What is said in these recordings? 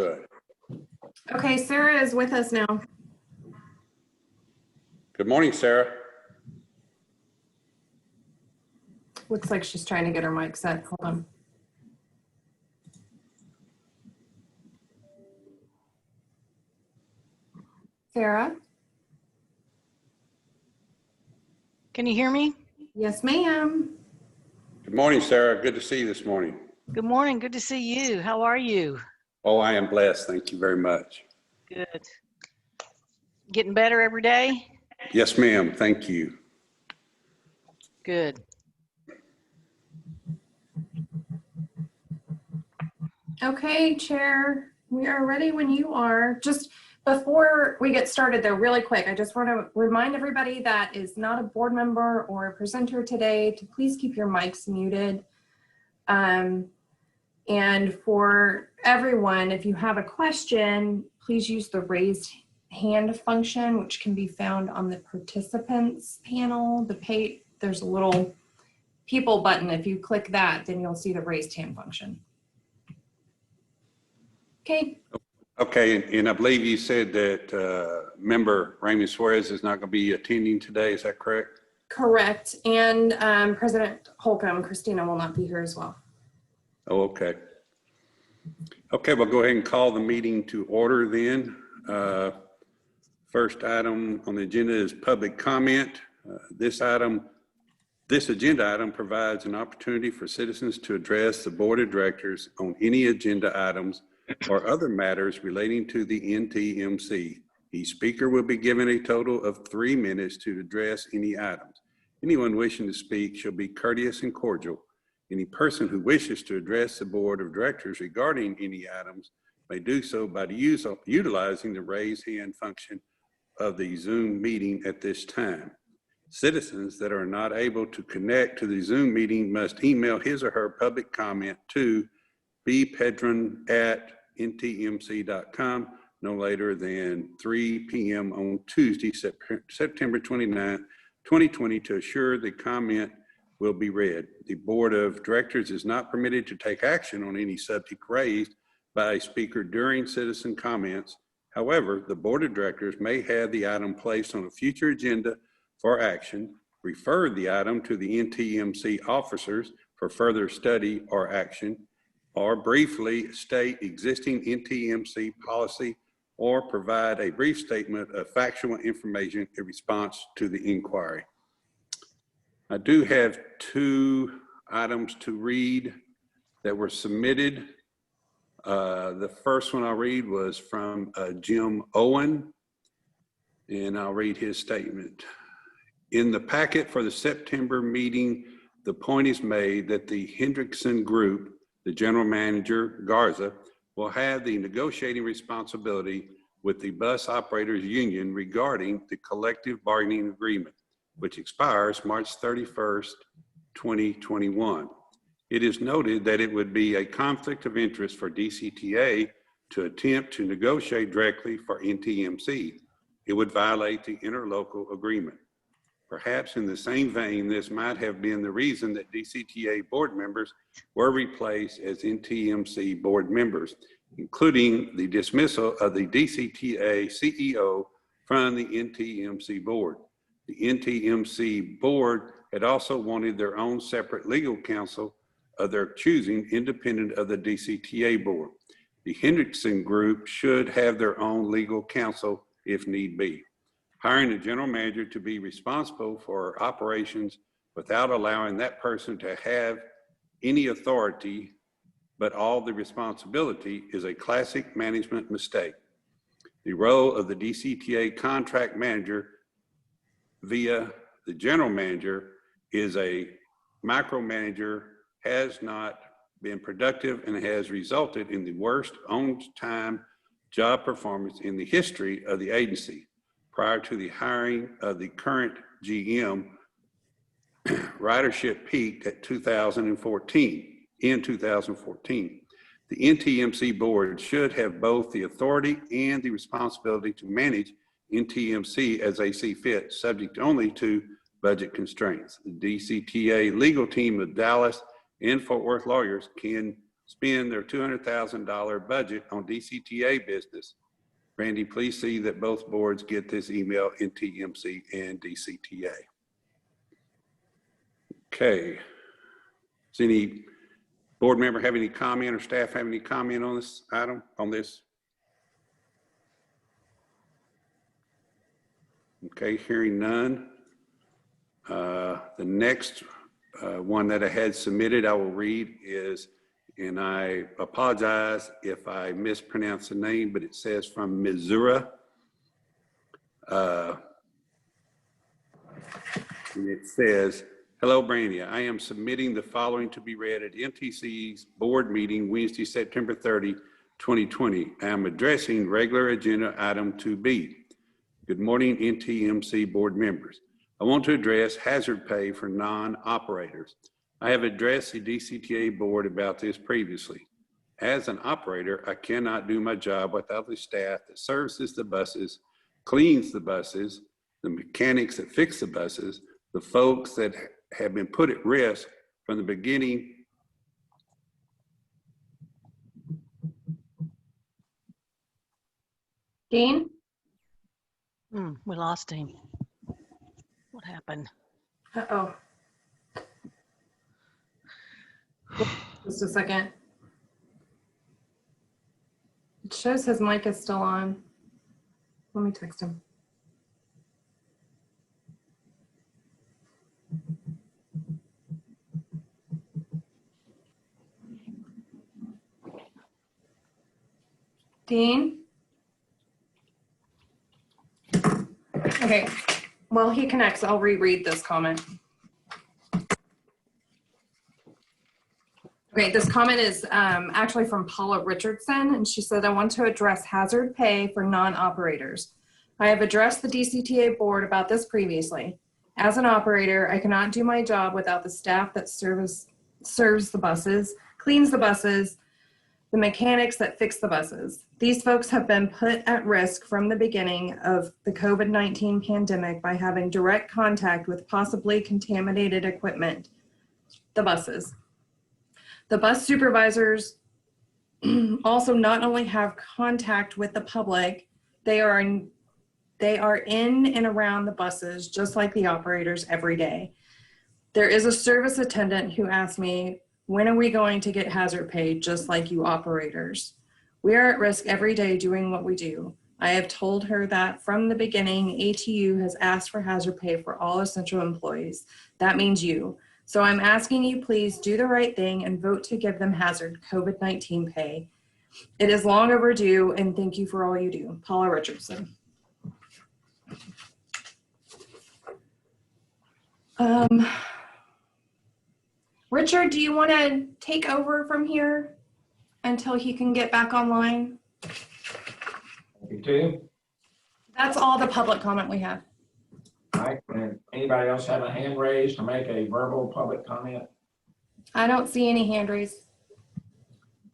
good. Okay, Sarah is with us now. Good morning, Sarah. Looks like she's trying to get her mic set. Hold on. Sarah? Can you hear me? Yes, ma'am. Good morning, Sarah. Good to see you this morning. Good morning. Good to see you. How are you? Oh, I am blessed. Thank you very much. Good. Getting better every day? Yes, ma'am. Thank you. Good. Okay, Chair, we are ready when you are. Just before we get started though, really quick, I just want to remind everybody that is not a board member or a presenter today to please keep your mics muted. And for everyone, if you have a question, please use the raised hand function, which can be found on the participants panel. There's a little people button. If you click that, then you'll see the raised hand function. Okay. Okay, and I believe you said that member Raymond Suarez is not going to be attending today. Is that correct? Correct. And President Holcomb, Christina will not be here as well. Oh, okay. Okay, we'll go ahead and call the meeting to order then. First item on the agenda is public comment. This agenda item provides an opportunity for citizens to address the board of directors on any agenda items or other matters relating to the NTMC. Each speaker will be given a total of 3 minutes to address any items. Anyone wishing to speak shall be courteous and cordial. Any person who wishes to address the board of directors regarding any items may do so by utilizing the raise hand function of the Zoom meeting at this time. Citizens that are not able to connect to the Zoom meeting must email his or her public comment to bpedron@ntmc.com no later than 3 p.m. on Tuesday, September 29, 2020 to assure the comment will be read. The board of directors is not permitted to take action on any subject raised by a speaker during citizen comments. However, the board of directors may have the item placed on a future agenda for action, refer the item to the NTMC officers for further study or action, or briefly state existing NTMC policy, or provide a brief statement of factual information in response to the inquiry. I do have 2 items to read that were submitted. The first one I'll read was from Jim Owen, and I'll read his statement. In the packet for the September meeting, the point is made that the Hendrickson Group, the general manager, Garza, will have the negotiating responsibility with the bus operators union regarding the collective bargaining agreement, which expires March 31st, 2021. It is noted that it would be a conflict of interest for DCTA to attempt to negotiate directly for NTMC. It would violate the interlocal agreement. Perhaps in the same vein, this might have been the reason that DCTA board members were replaced as NTMC board members, including the dismissal of the DCTA CEO from the NTMC board. The NTMC board had also wanted their own separate legal counsel of their choosing, independent of the DCTA board. The Hendrickson Group should have their own legal counsel if need be. Hiring a general manager to be responsible for operations without allowing that person to have any authority but all the responsibility is a classic management mistake. The role of the DCTA contract manager via the general manager is a micromanager, has not been productive, and has resulted in the worst on-time job performance in the history of the agency. Prior to the hiring of the current GM, ridership peaked at 2014. The NTMC board should have both the authority and the responsibility to manage NTMC as they see fit, subject only to budget constraints. The DCTA legal team of Dallas and Fort Worth lawyers can spend their $200,000 budget on DCTA business. Randy, please see that both boards get this email, NTMC and DCTA. Okay. Does any board member have any comment or staff have any comment on this item, on this? Okay, hearing none. The next one that I had submitted, I will read is, and I apologize if I mispronounce the name, but it says from Missouri. And it says, hello, Brandy. I am submitting the following to be read at MTC's board meeting Wednesday, September 30, 2020. I am addressing regular agenda item 2B. Good morning, NTMC board members. I want to address hazard pay for non-operators. I have addressed the DCTA board about this previously. As an operator, I cannot do my job without the staff that services the buses, cleans the buses, the mechanics that fix the buses, the folks that have been put at risk from the beginning. Dean? We lost him. What happened? Uh-oh. Just a second. It shows his mic is still on. Let me text him. Dean? Okay, while he connects, I'll reread this comment. Okay, this comment is actually from Paula Richardson, and she said, I want to address hazard pay for non-operators. I have addressed the DCTA board about this previously. As an operator, I cannot do my job without the staff that serves the buses, cleans the buses, the mechanics that fix the buses. These folks have been put at risk from the beginning of the COVID-19 pandemic by having direct contact with possibly contaminated equipment, the buses. The bus supervisors also not only have contact with the public, they are in and around the buses just like the operators every day. There is a service attendant who asked me, when are we going to get hazard pay just like you operators? We are at risk every day doing what we do. I have told her that from the beginning, ATU has asked for hazard pay for all essential employees. That means you. So I'm asking you, please do the right thing and vote to give them hazard COVID-19 pay. It is long overdue, and thank you for all you do. Paula Richardson. Richard, do you want to take over from here until he can get back online? You too. That's all the public comment we have. All right, and anybody else have a hand raised to make a verbal public comment? I don't see any hand raised.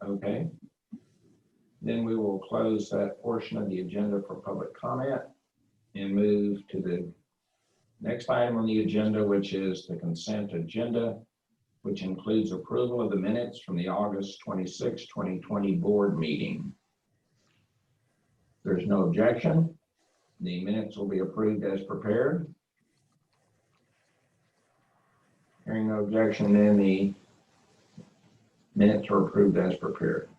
Okay. Then we will close that portion of the agenda for public comment and move to the next item on the agenda, which is the consent agenda, which includes approval of the minutes from the August 26, 2020 board meeting. There's no objection. The minutes will be approved as prepared. Hearing no objection, then the minutes are approved as prepared.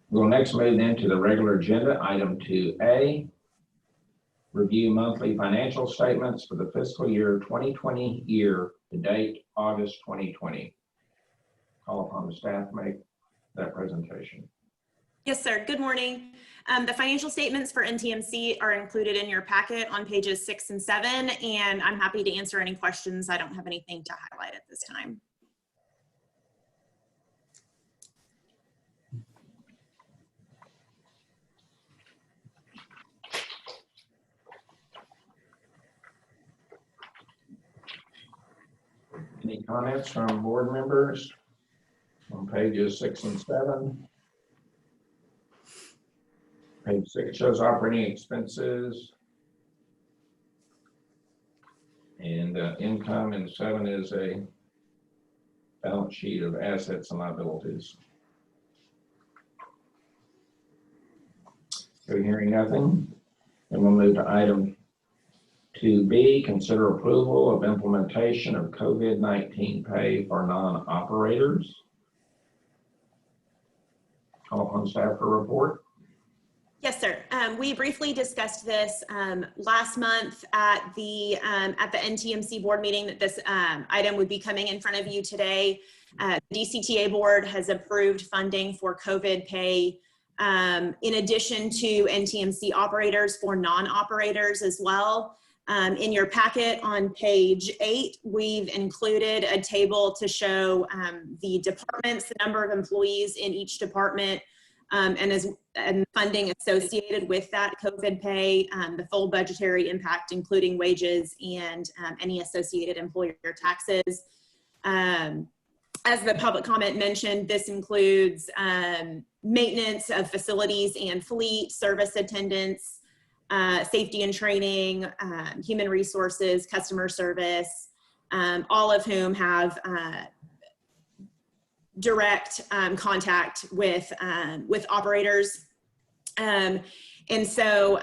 We'll next move into the regular agenda, item 2A. Review monthly financial statements for the fiscal year 2020 year to date, August 2020. Call upon the staff to make that presentation. Yes, sir. Good morning. The financial statements for NTMC are included in your packet on pages 6 and 7, and I'm happy to answer any questions. I don't have anything to highlight at this time. Any comments from board members on pages 6 and 7? Page 6 shows operating expenses, and income, and 7 is a balance sheet of assets and liabilities. So hearing nothing, then we'll move to item 2B, consider approval of implementation of COVID-19 pay for non-operators. Call on staff for report. Yes, sir. We briefly discussed this last month at the NTMC board meeting, that this item would be coming in front of you today. The DCTA board has approved funding for COVID pay in addition to NTMC operators for non-operators as well. In your packet on page 8, we've included a table to show the departments, the number of employees in each department, and funding associated with that COVID pay, the full budgetary impact, including wages and any associated employer taxes. As the public comment mentioned, this includes maintenance of facilities and fleet, service attendance, safety and training, human resources, customer service, all of whom have direct contact with operators. And so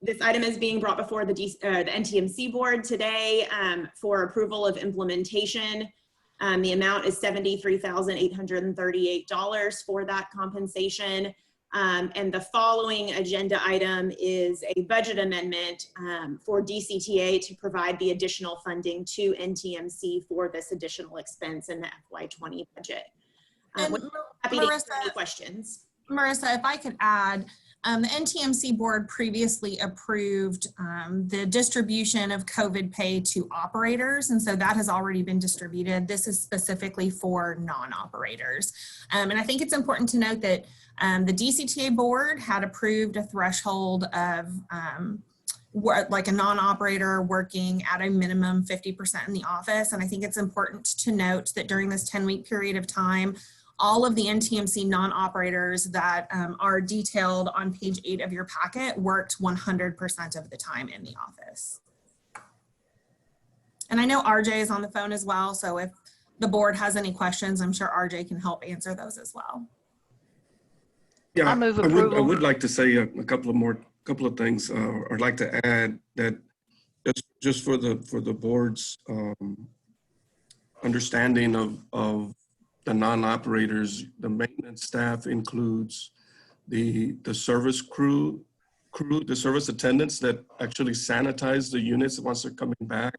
this item is being brought before the NTMC board today for approval of implementation. The amount is $73,838 for that compensation. And the following agenda item is a budget amendment for DCTA to provide the additional funding to NTMC for this additional expense in the FY20 budget. And Happy to answer any questions. Marissa, if I could add, the NTMC board previously approved the distribution of COVID pay to operators, and so that has already been distributed. This is specifically for non-operators. And I think it's important to note that the DCTA board had approved a threshold of like a non-operator working at a minimum 50% in the office. And I think it's important to note that during this 10-week period of time, all of the NTMC non-operators that are detailed on page 8 of your packet worked 100% of the time in the office. And I know RJ is on the phone as well, so if the board has any questions, I'm sure RJ can help answer those as well. Yeah, I move approval. I would like to say a couple of things, or I'd like to add that just for the board's understanding of the non-operators, the maintenance staff includes the service crew, the service attendants that actually sanitize the units once they're coming back,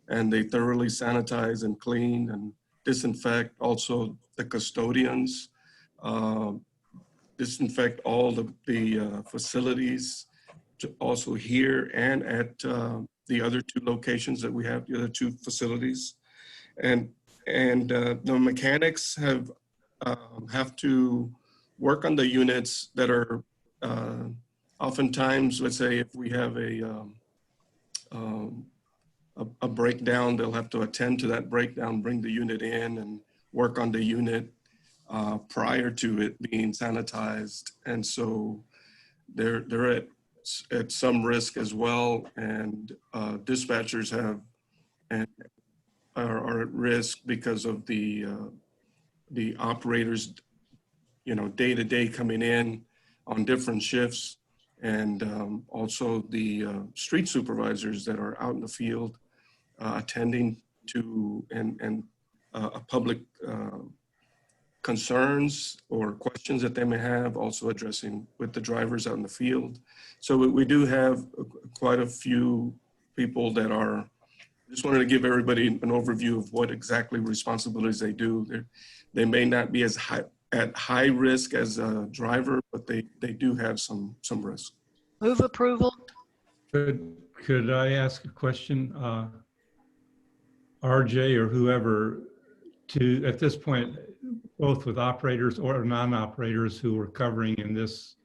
and they thoroughly sanitize and clean and disinfect. Also the custodians disinfect all the facilities, also here and at the other 2 locations that we have, the other 2 facilities. And the mechanics have to work on the units that are oftentimes, let's say if we have a breakdown, they'll have to attend to that breakdown, bring the unit in and work on the unit prior to it being sanitized. And so they're at some risk as well, and dispatchers are at risk because of the operators, day-to-day coming in on different shifts, and also the street supervisors that are out in the field attending to and public concerns or questions that they may have, also addressing with the drivers out in the field. So we do have quite a few people that are, just wanted to give everybody an overview of what exactly responsibilities they do. They may not be as at high risk as a driver, but they do have some risk. Move approval. Could I ask a question, RJ or whoever, at this point, both with operators or non-operators who are covering in this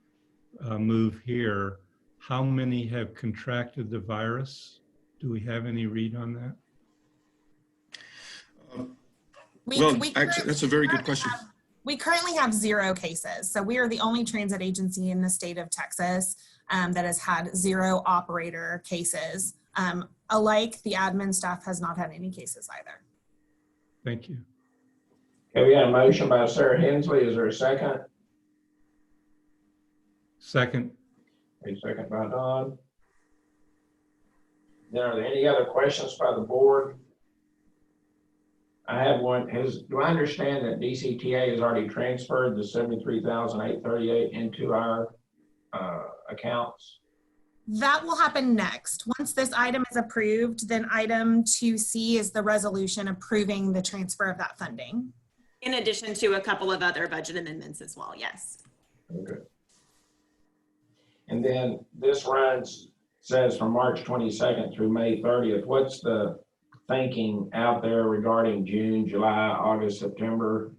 move here, how many have contracted the virus? Do we have any read on that? Actually, that's a very good question. We currently have 0 cases. So we are the only transit agency in the state of Texas that has had 0 operator cases. Alike, the admin staff has not had any cases either. Thank you. Okay, we got a motion by Sarah Hensley. Is there a second? Second. A second by Don. Then are there any other questions by the board? I have one. Do I understand that DCTA has already transferred the $73,838 into our accounts? That will happen next. Once this item is approved, then item 2C is the resolution approving the transfer of that funding. In addition to a couple of other budget amendments as well, yes. Okay. And then this says from March 22nd through May 30th. What's the thinking out there regarding June, July, August, September?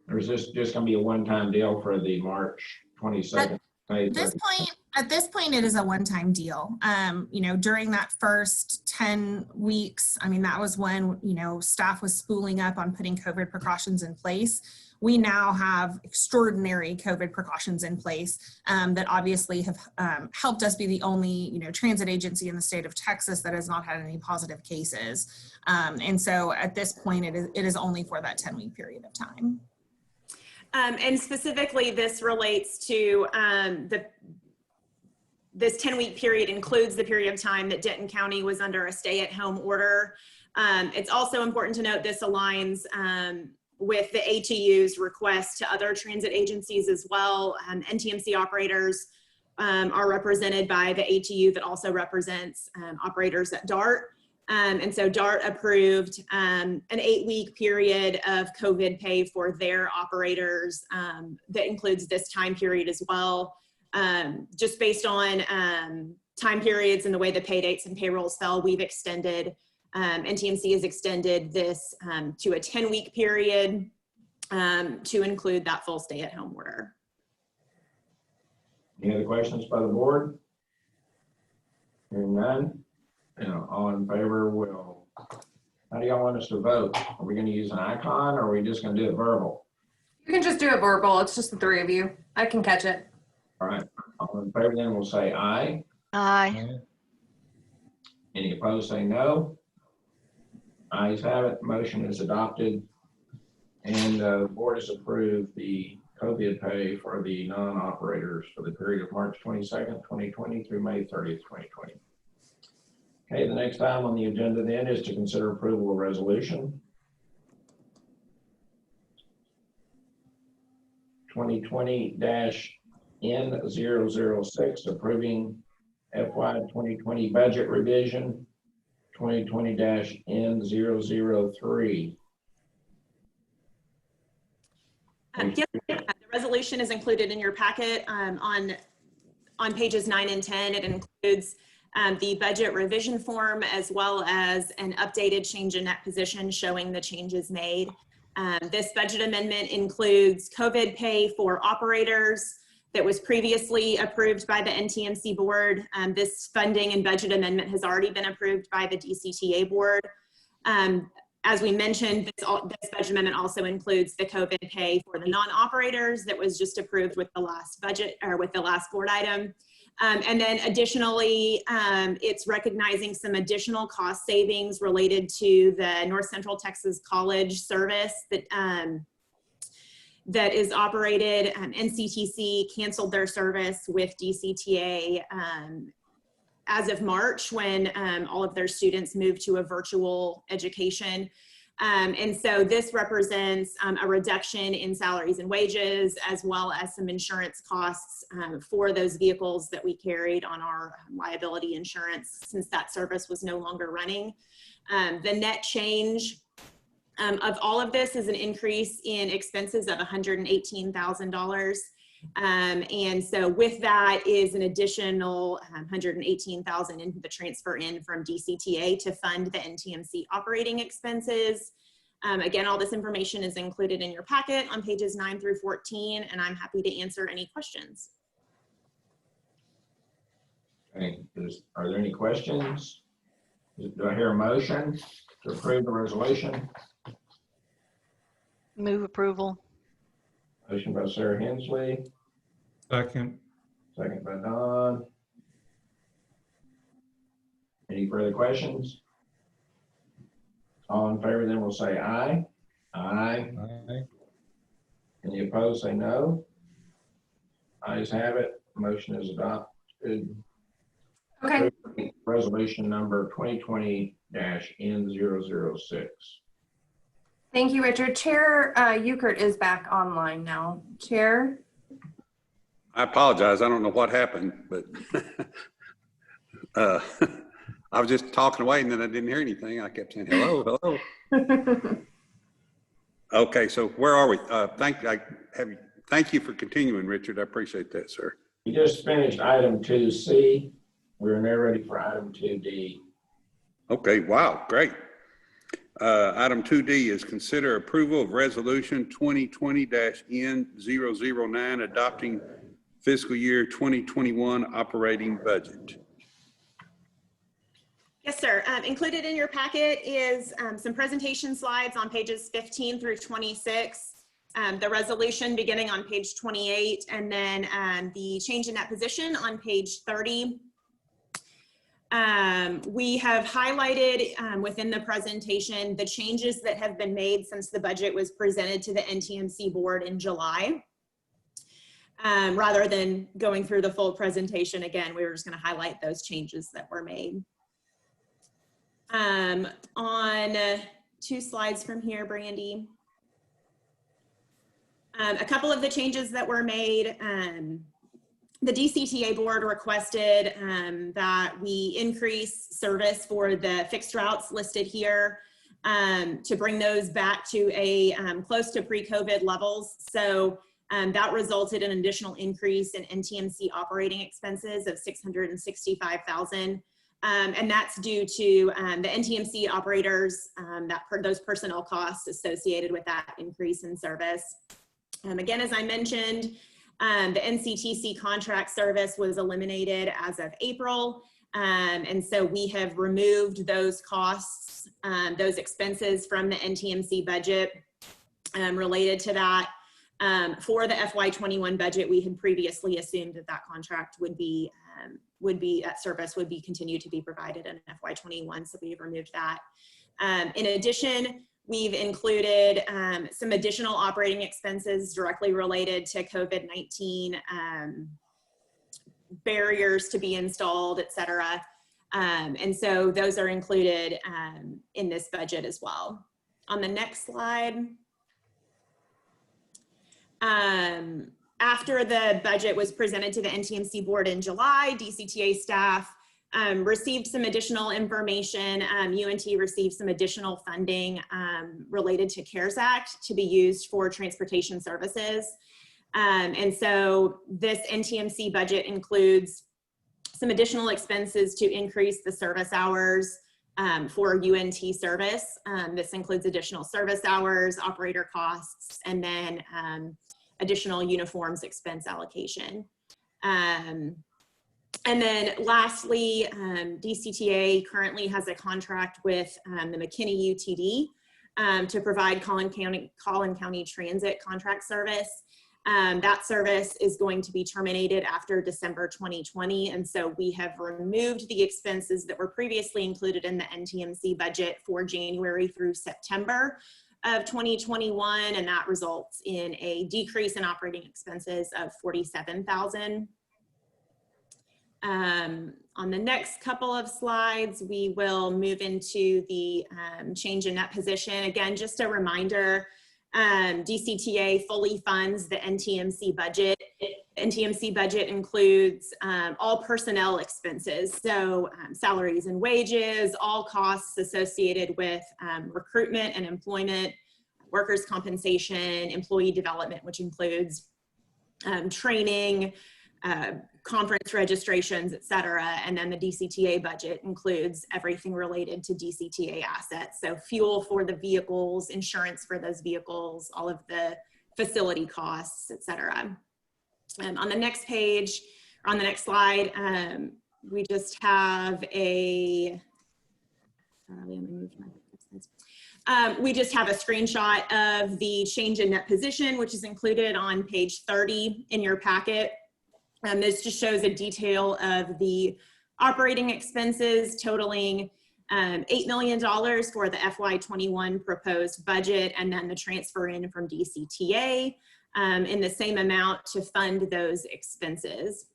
Or is this just going to be a one-time deal for the March 22nd? At this point, it is a one-time deal. During that first 10 weeks, I mean, that was when, staff was spooling up on putting COVID precautions in place. We now have extraordinary COVID precautions in place that obviously have helped us be the only, transit agency in the state of Texas that has not had any positive cases. And so at this point, it is only for that 10-week period of time. And specifically, this relates to this 10-week period includes the period of time that Denton County was under a stay-at-home order. It's also important to note this aligns with the ATU's request to other transit agencies as well. NTMC operators are represented by the ATU that also represents operators at DART. And so DART approved an 8-week period of COVID pay for their operators that includes this time period as well. Just based on time periods and the way the pay dates and payrolls fell, we've extended, NTMC has extended this to a 10-week period to include that full stay-at-home order. Any other questions by the board? Hearing none. All in favor will, how do y'all want us to vote? Are we going to use an icon or are we just going to do it verbal? You can just do it verbal. It's just the three of you. I can catch it. All right, all in favor then we'll say aye. Aye. Any opposed say no. Ayes have it, motion is adopted. And the board has approved the COVID pay for the non-operators for the period of March 22nd, 2020 through May 30th, 2020. Okay, the next item on the agenda then is to consider approval of resolution 2020-N006 approving FY 2020 budget revision 2020-N003. Yes, the resolution is included in your packet on pages 9 and 10. It includes the budget revision form as well as an updated change in net position showing the changes made. This budget amendment includes COVID pay for operators that was previously approved by the NTMC board. This funding and budget amendment has already been approved by the DCTA board. As we mentioned, this budget amendment also includes the COVID pay for the non-operators that was just approved with the last budget or with the last board item. And then additionally, it's recognizing some additional cost savings related to the North Central Texas College service that, that is operated. NCTC canceled their service with DCTA as of March when all of their students moved to a virtual education. And so this represents a reduction in salaries and wages, as well as some insurance costs for those vehicles that we carried on our liability insurance since that service was no longer running. The net change of all of this is an increase in expenses of $118,000. And so with that is an additional $118,000 in the transfer in from DCTA to fund the NTMC operating expenses. Again, all this information is included in your packet on pages 9 through 14, and I'm happy to answer any questions. Okay, are there any questions? Do I hear a motion to approve the resolution? Move approval. Motion by Sarah Hensley, Second. second by Don. Any further questions? All in favor, then we'll say aye. Aye. Aye. Any opposed, say no. Ayes have it. Motion is adopted. Okay, Resolution number 2020-N006. thank you, Richard. Chair Euchert is back online now. Chair? I apologize. I don't know what happened, but I was just talking away and then I didn't hear anything. I kept saying, hello, hello. Okay, so where are we? Thank you for continuing, Richard. I appreciate that, sir. We just finished item 2C. We're now ready for item 2D. Okay, wow, great. Item 2D is consider approval of resolution 2020-N009 adopting fiscal year 2021 operating budget. Yes, sir. Included in your packet is some presentation slides on pages 15 through 26. The resolution beginning on page 28, and then the change in that position on page 30. We have highlighted within the presentation the changes that have been made since the budget was presented to the NTMC board in July. Rather than going through the full presentation again, we were just going to highlight those changes that were made. On 2 slides from here, Brandy. A couple of the changes that were made, the DCTA board requested that we increase service for the fixed routes listed here to bring those back to a close to pre-COVID levels. So that resulted in an additional increase in NTMC operating expenses of $665,000. And that's due to the NTMC operators, those personnel costs associated with that increase in service. Again, as I mentioned, the NCTC contract service was eliminated as of April. And so we have removed those costs, those expenses from the NTMC budget related to that. For the FY21 budget, we had previously assumed that that contract that service would be continued to be provided in FY21, so we've removed that. In addition, we've included some additional operating expenses directly related to COVID-19, barriers to be installed, et cetera. And so those are included in this budget as well. On the next slide. After the budget was presented to the NTMC board in July, DCTA staff received some additional information. UNT received some additional funding related to CARES Act to be used for transportation services. And so this NTMC budget includes some additional expenses to increase the service hours for UNT service. This includes additional service hours, operator costs, and then additional uniforms expense allocation. And then lastly, DCTA currently has a contract with the McKinney UTD to provide Collin County Transit contract service. That service is going to be terminated after December 2020. And so we have removed the expenses that were previously included in the NTMC budget for January through September of 2021, and that results in a decrease in operating expenses of $47,000. On the next couple of slides, we will move into the change in net position. Again, just a reminder, DCTA fully funds the NTMC budget. NTMC budget includes all personnel expenses, so salaries and wages, all costs associated with recruitment and employment, workers' compensation, employee development, which includes training, conference registrations, et cetera. And then the DCTA budget includes everything related to DCTA assets. So fuel for the vehicles, insurance for those vehicles, all of the facility costs, et cetera. On the next page, or on the next slide, we just have a, we just have a screenshot of the change in net position, which is included on page 30 in your packet. This just shows a detail of the operating expenses totaling $8 million for the FY21 proposed budget, and then the transfer in from DCTA in the same amount to fund those expenses.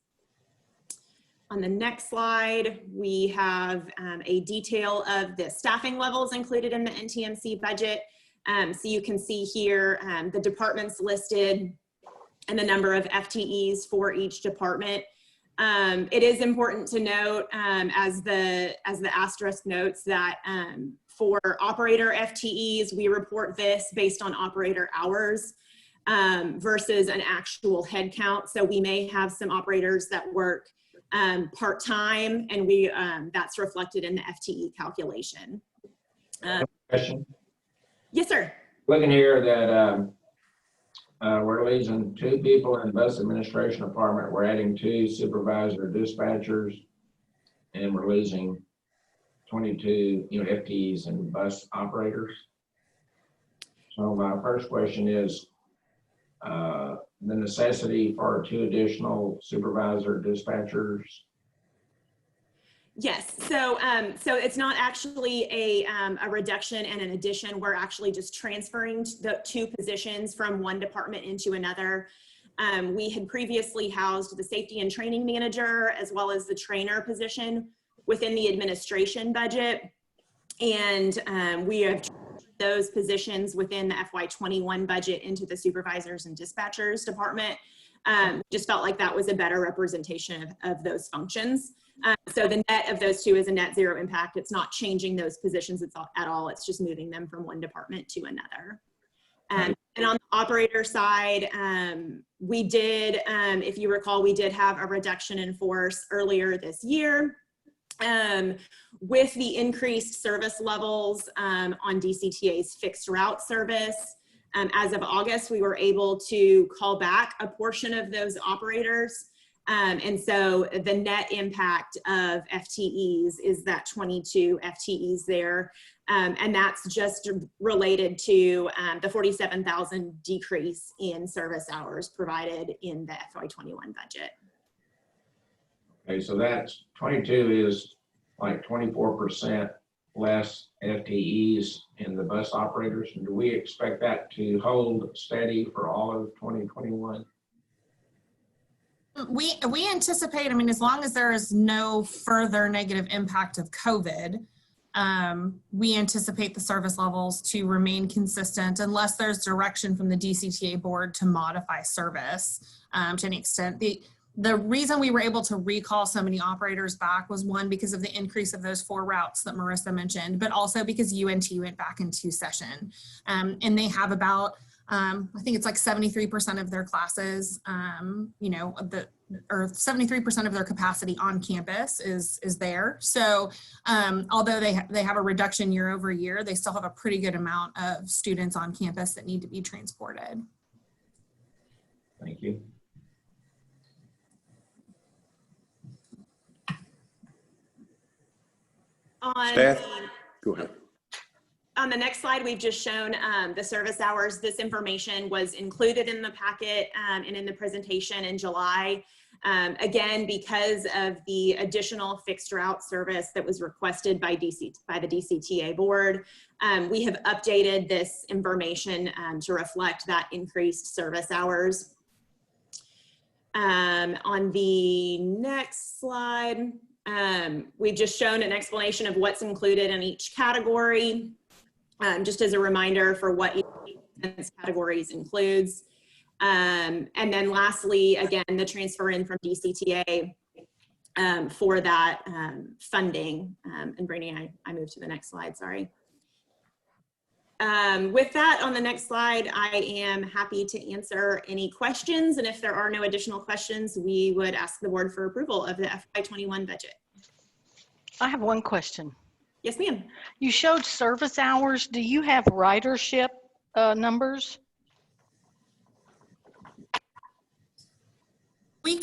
On the next slide, we have a detail of the staffing levels included in the NTMC budget. So you can see here the departments listed and the number of FTEs for each department. It is important to note, as the asterisk notes, that for operator FTEs, we report this based on operator hours versus an actual head count. So we may have some operators that work part-time, and that's reflected in the FTE calculation. Question. Yes, sir. Looking here that we're losing 2 people in the bus administration department. We're adding 2 supervisor dispatchers, and we're losing 22 FTEs and bus operators. So my first question is the necessity for 2 additional supervisor dispatchers. Yes, so it's not actually a reduction and an addition. We're actually just transferring the 2 positions from one department into another. We had previously housed the safety and training manager as well as the trainer position within the administration budget. And we have those positions within the FY21 budget into the supervisors and dispatchers department. Just felt like that was a better representation of those functions. So the net of those 2 is a net 0 impact. It's not changing those positions at all. It's just moving them from one department to another. And on the operator side, we did, if you recall, we did have a reduction in force earlier this year. With the increased service levels on DCTA's fixed route service, as of August, we were able to call back a portion of those operators. And so the net impact of FTEs is that 22 FTEs there. And that's just related to the 47,000 decrease in service hours provided in the FY21 budget. Okay, so that's 22 is like 24% less FTEs in the bus operators. And do we expect that to hold steady for all of 2021? We anticipate, I mean, as long as there is no further negative impact of COVID, we anticipate the service levels to remain consistent unless there's direction from the DCTA board to modify service to an extent. The reason we were able to recall so many operators back was, one, because of the increase of those 4 routes that Marissa mentioned, but also because UNT went back into session. And they have about, I think it's like 73% of their classes, or 73% of their capacity on campus is there. So although they have a reduction year over year, they still have a pretty good amount of students on campus that need to be transported. Thank you. Staff? Go ahead. On the next slide, we've just shown the service hours. This information was included in the packet and in the presentation in July. Again, because of the additional fixed route service that was requested by the DCTA board, we have updated this information to reflect that increased service hours. On the next slide, we've just shown an explanation of what's included in each category. Just as a reminder for what each of these categories includes. And then lastly, again, the transfer in from DCTA for that funding. And Brady, I moved to the next slide, sorry. With that, on the next slide, I am happy to answer any questions. And if there are no additional questions, we would ask the board for approval of the FY21 budget. I have one question. Yes, ma'am. You showed service hours. Do you have ridership numbers? We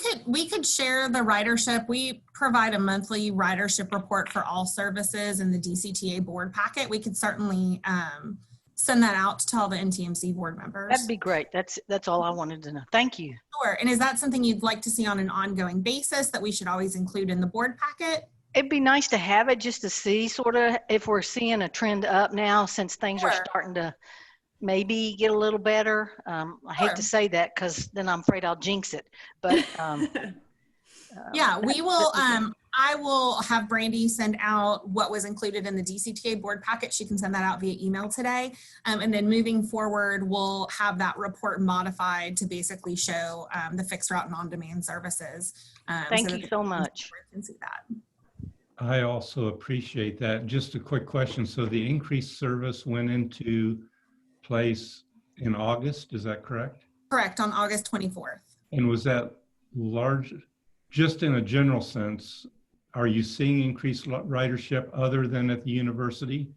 could share the ridership. We provide a monthly ridership report for all services in the DCTA board packet. We could certainly send that out to all the NTMC board members. That'd be great. That's all I wanted to know. Thank you. Sure. And is that something you'd like to see on an ongoing basis that we should always include in the board packet? It'd be nice to have it just to see sort of if we're seeing a trend up now since things are Sure. starting to maybe get a little better. I hate Sure. to say that because then I'm afraid I'll jinx it. But Yeah, we will. I will have Brandy send out what was included in the DCTA board packet. She can send that out via email today. And then moving forward, we'll have that report modified to basically show the fixed route and on-demand services. Thank that you the so much. board can see that. I also appreciate that. Just a quick question. So the increased service went into place in August, is that correct? Correct, on August 24th. And was that large, just in a general sense, are you seeing increased ridership other than at the university?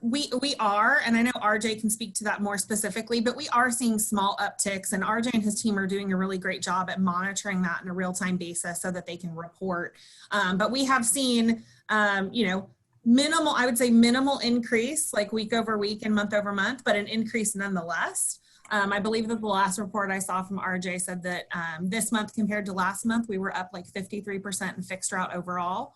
We are, and I know RJ can speak to that more specifically, but we are seeing small upticks, and RJ and his team are doing a really great job at monitoring that on a real-time basis so that they can report. But we have seen, minimal, I would say minimal increase, like week over week and month over month, but an increase nonetheless. I believe that the last report I saw from RJ said that this month compared to last month, we were up like 53% in fixed route overall.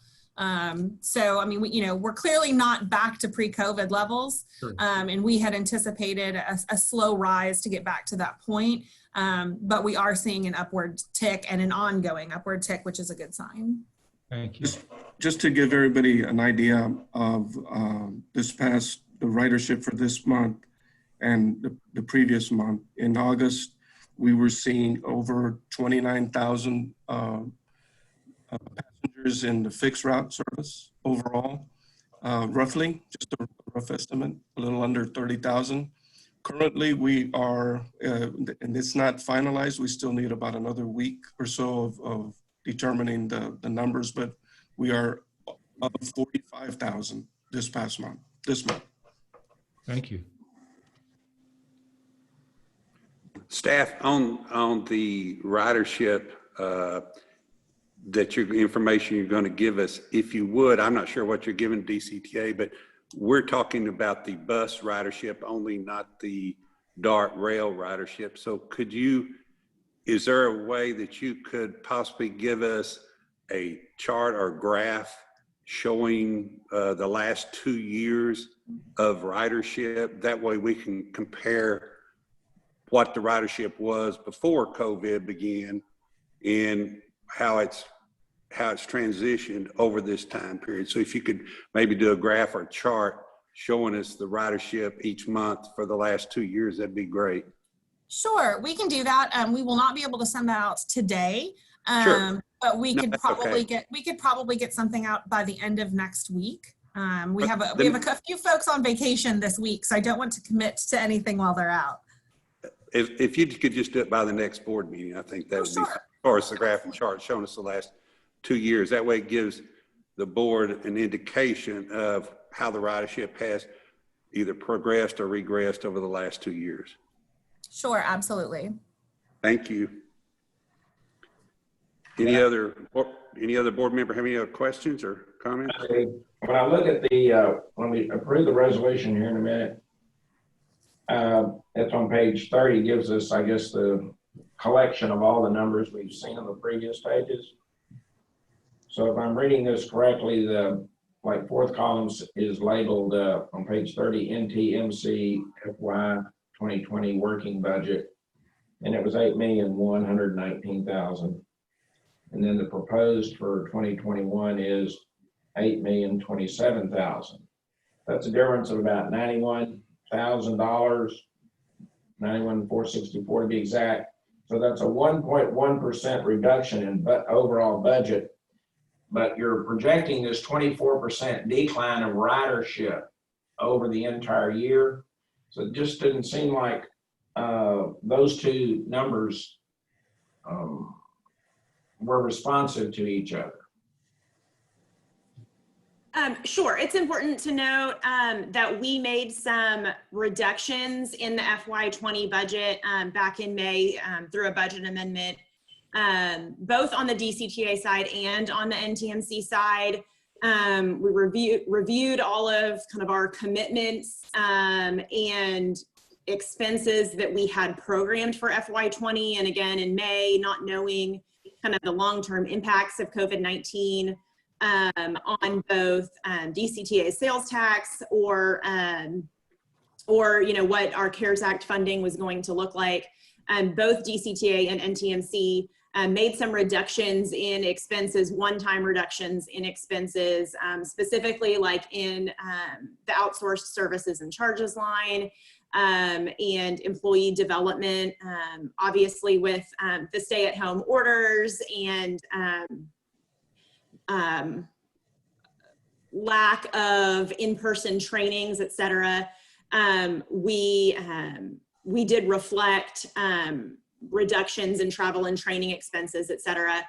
So, I mean, we're clearly not back to pre-COVID levels. Sure. And we had anticipated a slow rise to get back to that point. But we are seeing an upward tick and an ongoing upward tick, which is a good sign. Thank you. Just to give everybody an idea of the ridership for this month and the previous month. In August, we were seeing over 29,000 passengers in the fixed route service overall, roughly, just a rough estimate, a little under 30,000. Currently, we are, and it's not finalized, we still need about another week or so of determining the numbers, but we are up 45,000 this month. Thank you. Staff, on the ridership, that your information you're going to give us, if you would, I'm not sure what you're giving DCTA, but we're talking about the bus ridership only, not the DART rail ridership. So is there a way that you could possibly give us a chart or graph showing the last 2 years of ridership? That way we can compare what the ridership was before COVID began and how it's transitioned over this time period. So if you could maybe do a graph or chart showing us the ridership each month for the last 2 years, that'd be great. Sure, we can do that. We will not be able to send that out today, Sure. but we could probably okay. get something out by the end of next week. We have a few folks on vacation this week, so I don't want to commit to anything while they're out. If you could just do it by the next board meeting, I think that would be, as far as the graph and chart showing us the last 2 years. That way it gives the board an indication of how the ridership has either progressed or regressed over the last 2 years. Sure, absolutely. Thank you. Any other board member have any other questions or comments? Okay. When I look at when we approve the resolution here in a minute, it's on page 30, gives us, I guess, the collection of all the numbers we've seen on the previous pages. So if I'm reading this correctly, the fourth column is labeled on page 30, NTMC FY 2020 working budget, and it was $8,119,000. And then the proposed for 2021 is $8,027,000. That's a difference of about $91,000, $91,464 to be exact. So that's a 1.1% reduction in overall budget. But you're projecting this 24% decline of ridership over the entire year. So it just didn't seem like those two numbers were responsive to each other. Sure. It's important to note that we made some reductions in the FY20 budget back in May through a budget amendment, both on the DCTA side and on the NTMC side. We reviewed all of kind of our commitments and expenses that we had programmed for FY20. And again, in May, not knowing kind of the long-term impacts of COVID-19, on both DCTA sales tax or what our CARES Act funding was going to look like. Both DCTA and NTMC made some reductions in expenses, one-time reductions in expenses, specifically like in the outsourced services and charges line, and employee development, obviously with the stay-at-home orders and lack of in-person trainings, et cetera. We did reflect reductions in travel and training expenses, et cetera.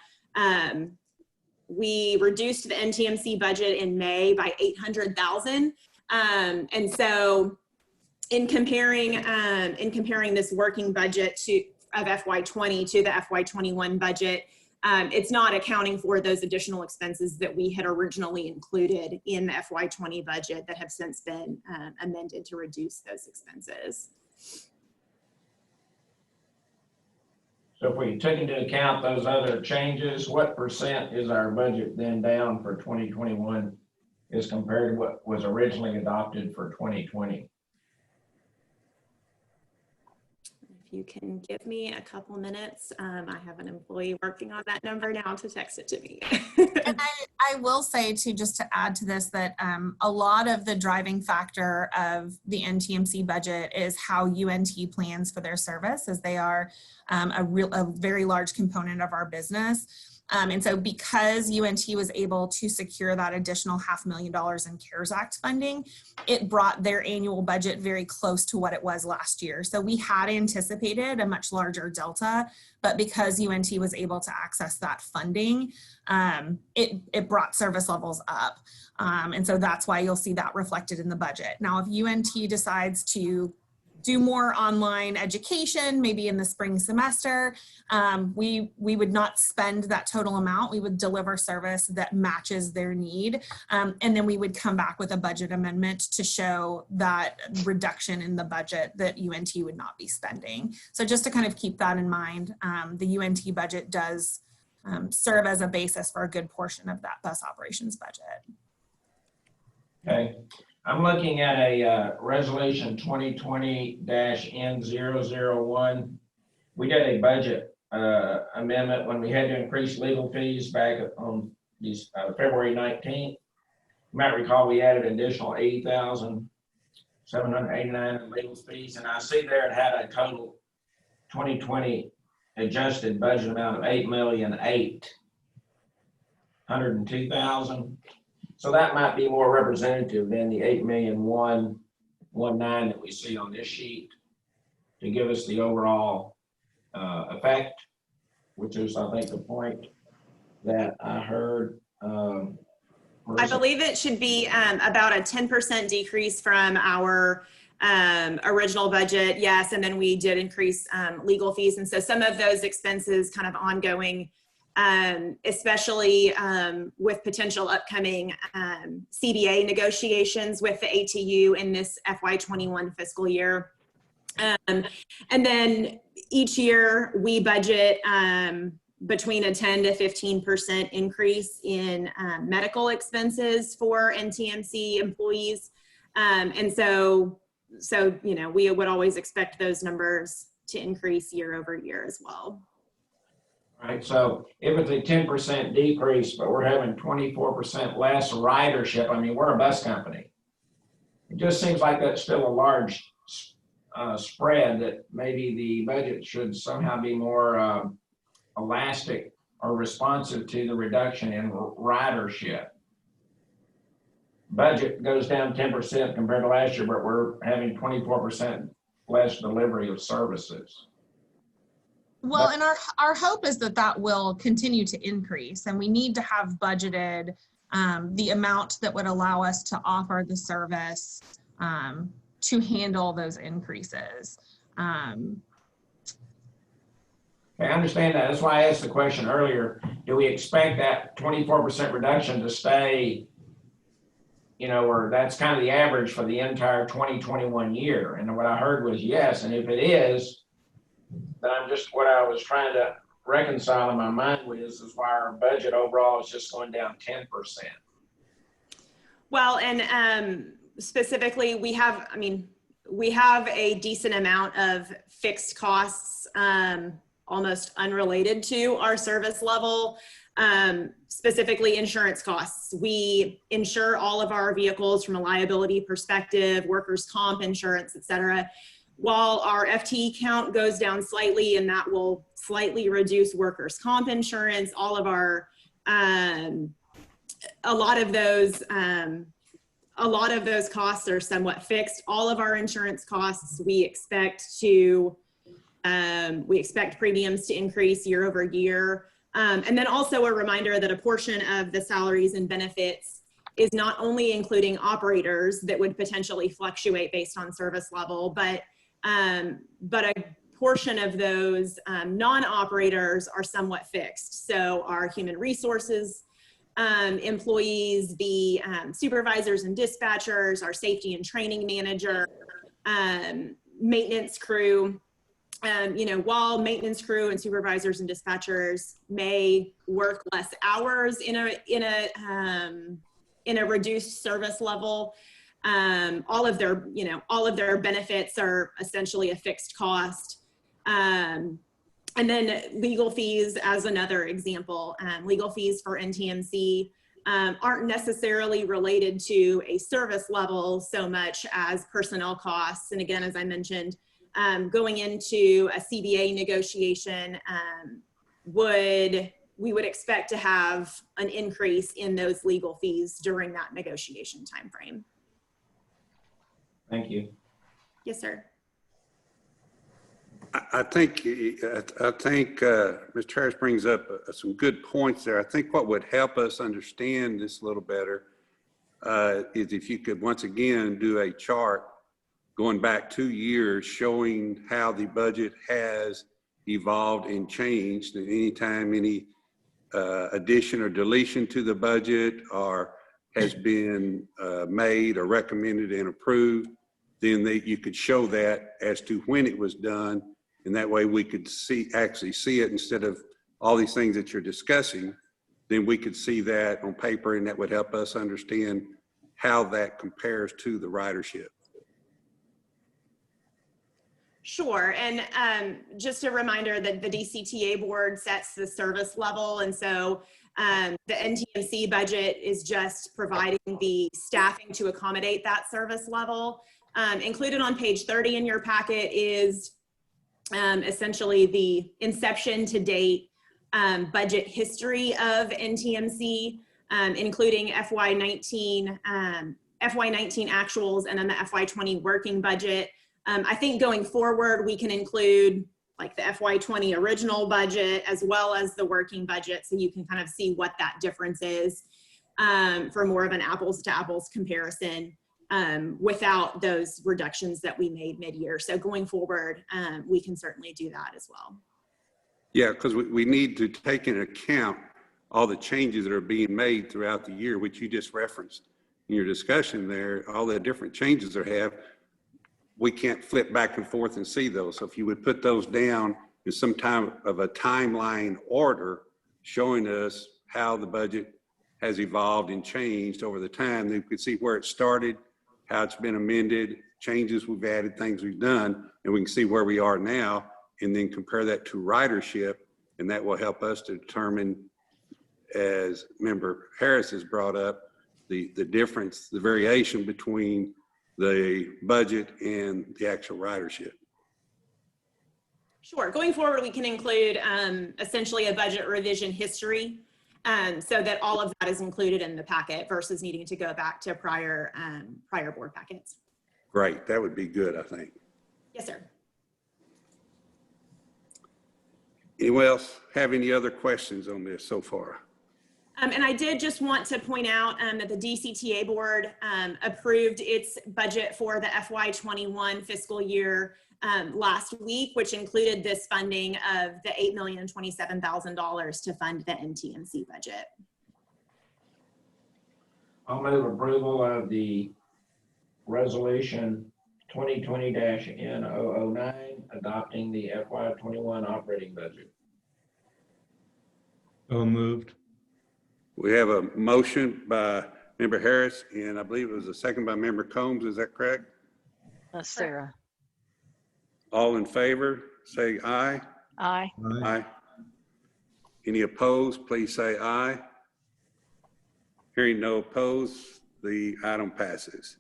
We reduced the NTMC budget in May by $800,000. And so in comparing this working budget of FY20 to the FY21 budget, it's not accounting for those additional expenses that we had originally included in the FY20 budget that have since been amended to reduce those expenses. So if we took into account those other changes, what percent is our budget then down for 2021 as compared to what was originally adopted for 2020? If you can give me a couple minutes, I have an employee working on that number now to text it to me. And I will say too, just to add to this, that a lot of the driving factor of the NTMC budget is how UNT plans for their service, as they are a very large component of our business. And so because UNT was able to secure that additional $500,000 in CARES Act funding, it brought their annual budget very close to what it was last year. So we had anticipated a much larger delta, but because UNT was able to access that funding, it brought service levels up. And so that's why you'll see that reflected in the budget. Now, if UNT decides to do more online education, maybe in the spring semester, we would not spend that total amount. We would deliver service that matches their need. And then we would come back with a budget amendment to show that reduction in the budget that UNT would not be spending. So just to kind of keep that in mind, the UNT budget does serve as a basis for a good portion of that bus operations budget. Okay. I'm looking at a resolution 2020-N001. We did a budget amendment when we had to increase legal fees back on February 19th. You might recall we added an additional $80,789 in legal fees, and I see there it had a total 2020 adjusted budget amount of $8,008,102,000. So that might be more representative than the $8,119,000 that we see on this sheet to give us the overall effect, which is, I think, the point that I heard. I believe it should be about a 10% decrease from our original budget. Yes, and then we did increase legal fees. And so some of those expenses kind of ongoing, especially with potential upcoming CBA negotiations with the ATU in this FY21 fiscal year. And then each year we budget between a 10 to 15% increase in medical expenses for NTMC employees. And so, you know, we would always expect those numbers to increase year over year as well. Right, so if it's a 10% decrease, but we're having 24% less ridership, I mean, we're a bus company. It just seems like that's still a large spread, that maybe the budget should somehow be more elastic or responsive to the reduction in ridership. Budget goes down 10% compared to last year, but we're having 24% less delivery of services. Well, and our hope is that will continue to increase, and we need to have budgeted the amount that would allow us to offer the service to handle those increases. I understand that. That's why I asked the question earlier. Do we expect that 24% reduction to stay, you know, or that's kind of the average for the entire 2021 year? And what I heard was yes. And if it is, then what I was trying to reconcile in my mind with is why our budget overall is just going down 10%. Well, and specifically, we have a decent amount of fixed costs, almost unrelated to our service level, specifically insurance costs. We insure all of our vehicles from a liability perspective, workers' comp insurance, et cetera. While our FTE count goes down slightly, and that will slightly reduce workers' comp insurance, all of our, a lot of those costs are somewhat fixed. All of our insurance costs, we expect premiums to increase year over year. And then also a reminder that a portion of the salaries and benefits is not only including operators that would potentially fluctuate based on service level, but a portion of those non-operators are somewhat fixed. So our human resources employees, the supervisors and dispatchers, our safety and training manager, maintenance crew. While maintenance crew and supervisors and dispatchers may work less hours in a reduced service level, all of their benefits are essentially a fixed cost. And then legal fees as another example. Legal fees for NTMC aren't necessarily related to a service level so much as personnel costs. And again, as I mentioned, going into a CBA negotiation, we would expect to have an increase in those legal fees during that negotiation timeframe. Thank you. Yes, sir. I think Mr. Harris brings up some good points there. I think what would help us understand this a little better is if you could once again do a chart going back 2 years showing how the budget has evolved and changed. And anytime any addition or deletion to the budget or has been made or recommended and approved, then you could show that as to when it was done. And that way we could actually see it instead of all these things that you're discussing. Then we could see that on paper, and that would help us understand how that compares to the ridership. Sure, and just a reminder that the DCTA board sets the service level, and so the NTMC budget is just providing the staffing to accommodate that service level. Included on page 30 in your packet is essentially the inception to date budget history of NTMC, including FY19 actuals and then the FY20 working budget. I think going forward, we can include like the FY20 original budget as well as the working budget, so you can kind of see what that difference is for more of an apples to apples comparison without those reductions that we made mid-year. So going forward, we can certainly do that as well. Yeah, because we need to take into account all the changes that are being made throughout the year, which you just referenced in your discussion there, all the different changes they have. We can't flip back and forth and see those. So if you would put those down in some time of a timeline order showing us how the budget has evolved and changed over the time, then we could see where it started, how it's been amended, changes we've added, things we've done, and we can see where we are now and then compare that to ridership. And that will help us to determine, as Member Harris has brought up, the difference, the variation between the budget and the actual ridership. Sure, going forward, we can include essentially a budget revision history so that all of that is included in the packet versus needing to go back to prior board packets. Great, that would be good, I think. Yes, sir. Anyone else have any other questions on this so far? And I did just want to point out that the DCTA board approved its budget for the FY21 fiscal year last week, which included this funding of the $8,027,000 to fund the NTMC budget. I'll move approval of the resolution 2020-N009 adopting the FY21 operating budget. So moved. We have a motion by Member Harris, and I believe it was a second by Member Combs. Is that correct? Sarah. All in favor, say aye. Aye. Aye. Any opposed, please say aye. Hearing no opposed, the item passes.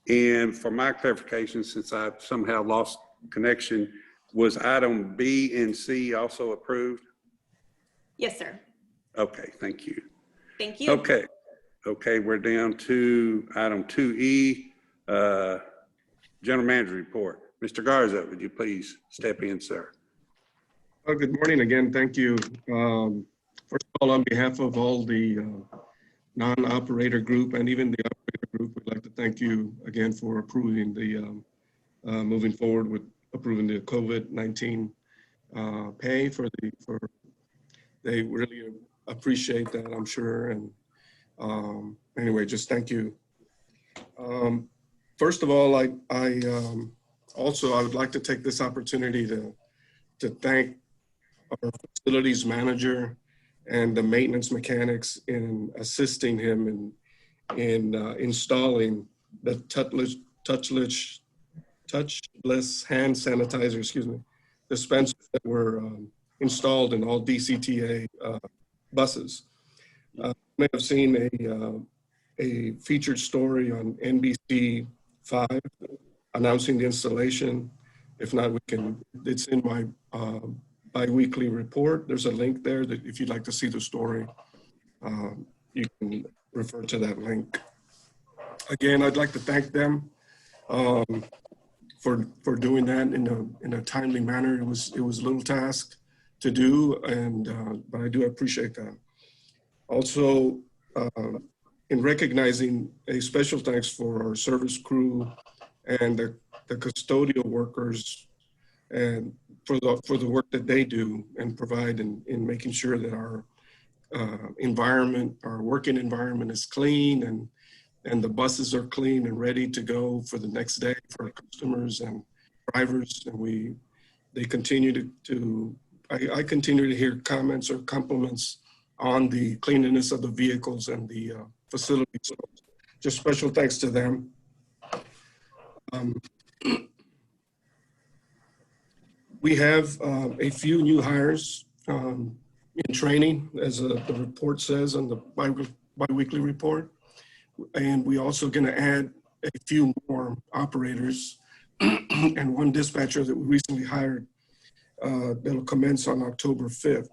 And for my clarification, since I somehow lost connection, was item B and C also approved? Yes, sir. Okay, thank you. Thank you. Okay, we're down to item 2E, General Manager Report. Mr. Garza, would you please step in, sir? Good morning again. Thank you. First of all, on behalf of all the non-operator group and even the operator group, we'd like to thank you again for approving the, moving forward with approving the COVID-19 pay they really appreciate that, I'm sure. And anyway, just thank you. First of all, I would like to take this opportunity to thank our facilities manager and the maintenance mechanics in assisting him in installing the touchless hand sanitizer, dispensers that were installed in all DCTA buses. You may have seen a featured story on NBC 5 announcing the installation. If not, it's in my bi-weekly report. There's a link there that if you'd like to see the story, you can refer to that link. Again, I'd like to thank them for doing that in a timely manner. It was a little task to do, but I do appreciate that. Also, in recognizing a special thanks for our service crew and the custodial workers and for the work that they do and provide in making sure that our working environment is clean and the buses are clean and ready to go for the next day for our customers and drivers. And they continue I continue to hear comments or compliments on the cleanliness of the vehicles and the facilities. So just special thanks to them. We have a few new hires in training, as the report says on the bi-weekly report. And we also going to add a few more operators and one dispatcher that we recently hired that'll commence on October 5th.